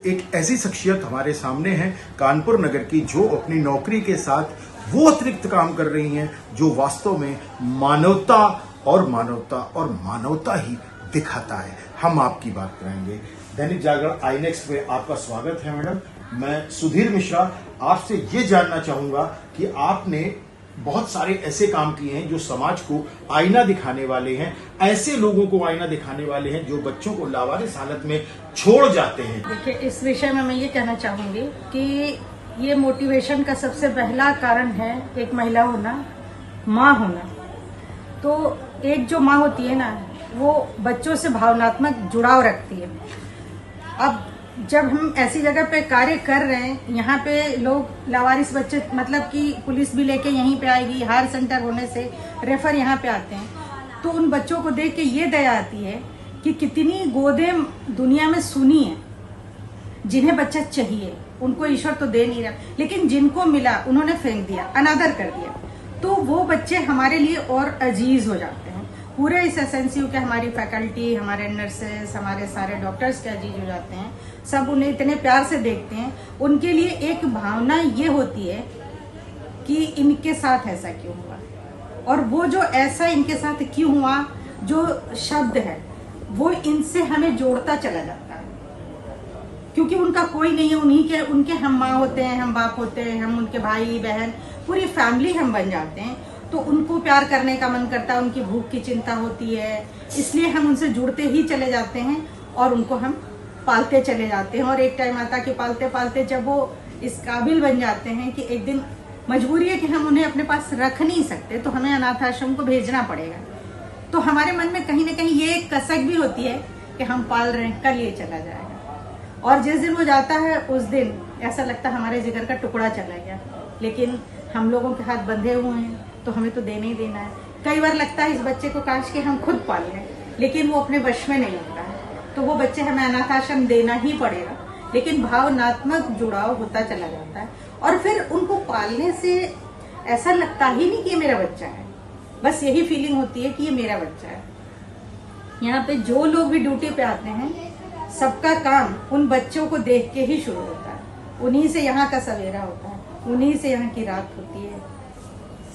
एक ऐसी शख्सियत हमारे सामने है कानपुर नगर की, जो अपनी नौकरी के साथ वो अतिरिक्त काम कर रही हैं जो वास्तव में मानवता और मानवता ही दिखाता है। हम आपकी बात करेंगे। दैनिक जागरण आईनेक्स में आपका स्वागत है मैडम। मैं सुधीर मिश्रा आपसे ये जानना चाहूंगा कि आपने बहुत सारे ऐसे काम किए हैं जो समाज को आईना दिखाने वाले हैं, ऐसे लोगों को आईना दिखाने वाले हैं जो बच्चों को लावारिस हालत में छोड़ जाते हैं। देखिए, इस विषय में मैं ये कहना चाहूंगी कि ये मोटिवेशन का सबसे पहला कारण है एक महिला होना, माँ होना। तो एक जो माँ होती है ना, वो बच्चों से भावनात्मक जुड़ाव रखती है। अब जब हम ऐसी जगह पे कार्य कर रहे हैं, यहाँ पे लोग लावारिस बच्चे, मतलब कि पुलिस भी लेके यहीं पे आएगी, हायर सेंटर होने से रेफर यहाँ पे आते हैं, तो उन बच्चों को देख के ये दया आती है कि कितनी गोदें दुनिया में सुनी है, जिन्हें बच्चा चाहिए उनको ईश्वर तो दे नहीं रहा, लेकिन जिनको मिला उन्होंने फेंक दिया, अनादर कर दिया। तो वो बच्चे हमारे लिए और अजीज हो जाते हैं। पूरे इस एसएनसीयू के हमारी फैकल्टी, हमारे नर्सेस, हमारे सारे डॉक्टर्स के अजीज हो जाते हैं। सब उन्हें इतने प्यार से देखते हैं। उनके लिए एक भावना ये होती है कि इनके साथ ऐसा क्यों हुआ, और वो जो ऐसा इनके साथ क्यों हुआ जो शब्द है वो इनसे हमें जोड़ता चला जाता है, क्योंकि उनका कोई नहीं है। उनके हम माँ होते हैं, हम बाप होते हैं, हम उनके भाई बहन, पूरी फैमिली हम बन जाते हैं। तो उनको प्यार करने का मन करता है, उनकी भूख की चिंता होती है, इसलिए हम उनसे जुड़ते ही चले जाते हैं और उनको हम पालते चले जाते हैं। और एक टाइम आता कि पालते पालते जब वो इस काबिल बन जाते हैं कि एक दिन मजबूरी है कि हम उन्हें अपने पास रख नहीं सकते, तो हमें अनाथ आश्रम को भेजना पड़ेगा। तो हमारे मन में कहीं ना कहीं ये एक कसक भी होती है कि हम पाल रहे हैं, कल ये चला जाएगा। और जिस दिन वो जाता है उस दिन ऐसा लगता है हमारे जिगर का टुकड़ा चला गया, लेकिन हम लोगों के हाथ बंधे हुए हैं तो हमें तो देना ही देना है। कई बार लगता है इस बच्चे को काश के हम खुद पाल लें, लेकिन वो अपने वश में नहीं होता है, तो वो बच्चे हमें अनाथ आश्रम देना ही पड़ेगा। लेकिन भावनात्मक जुड़ाव होता चला जाता है और फिर उनको पालने से ऐसा लगता ही नहीं कि ये मेरा बच्चा है, बस यही फीलिंग होती है कि ये मेरा बच्चा है। यहाँ पे जो लोग भी ड्यूटी पे आते हैं, सबका काम उन बच्चों को देख के ही शुरू होता है। उन्हीं से यहाँ का सवेरा होता है, उन्हीं से यहाँ की रात होती है।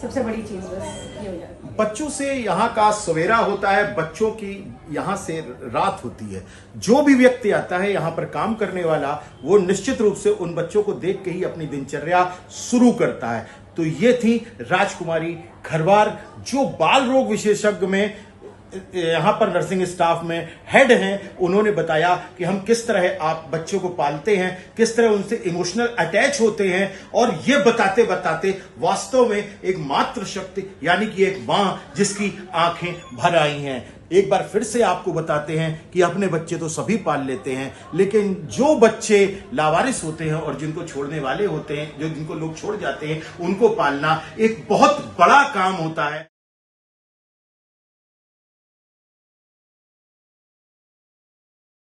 सबसे बड़ी चीज बस ये हो जाती है। बच्चों से यहाँ का सवेरा होता है, बच्चों की यहाँ से रात होती है। जो भी व्यक्ति आता है यहाँ पर काम करने वाला, वो निश्चित रूप से उन बच्चों को देख के ही अपनी दिनचर्या शुरू करता है। तो ये थी राजकुमारी खरवार, जो बाल रोग विशेषज्ञ में यहाँ पर नर्सिंग स्टाफ में हेड हैं। उन्होंने बताया कि हम किस तरह आप बच्चों को पालते हैं, किस तरह उनसे इमोशनल अटैच होते हैं, और ये बताते बताते वास्तव में एक मातृशक्ति यानी कि एक मां जिसकी आंखें भर आई हैं। एक बार फिर से आपको बताते हैं कि अपने बच्चे तो सभी पाल लेते हैं, लेकिन जो बच्चे लावारिस होते हैं और जिनको छोड़ने वाले होते हैं, जिनको लोग छोड़ जाते हैं, उनको पालना एक बहुत बड़ा काम होता है।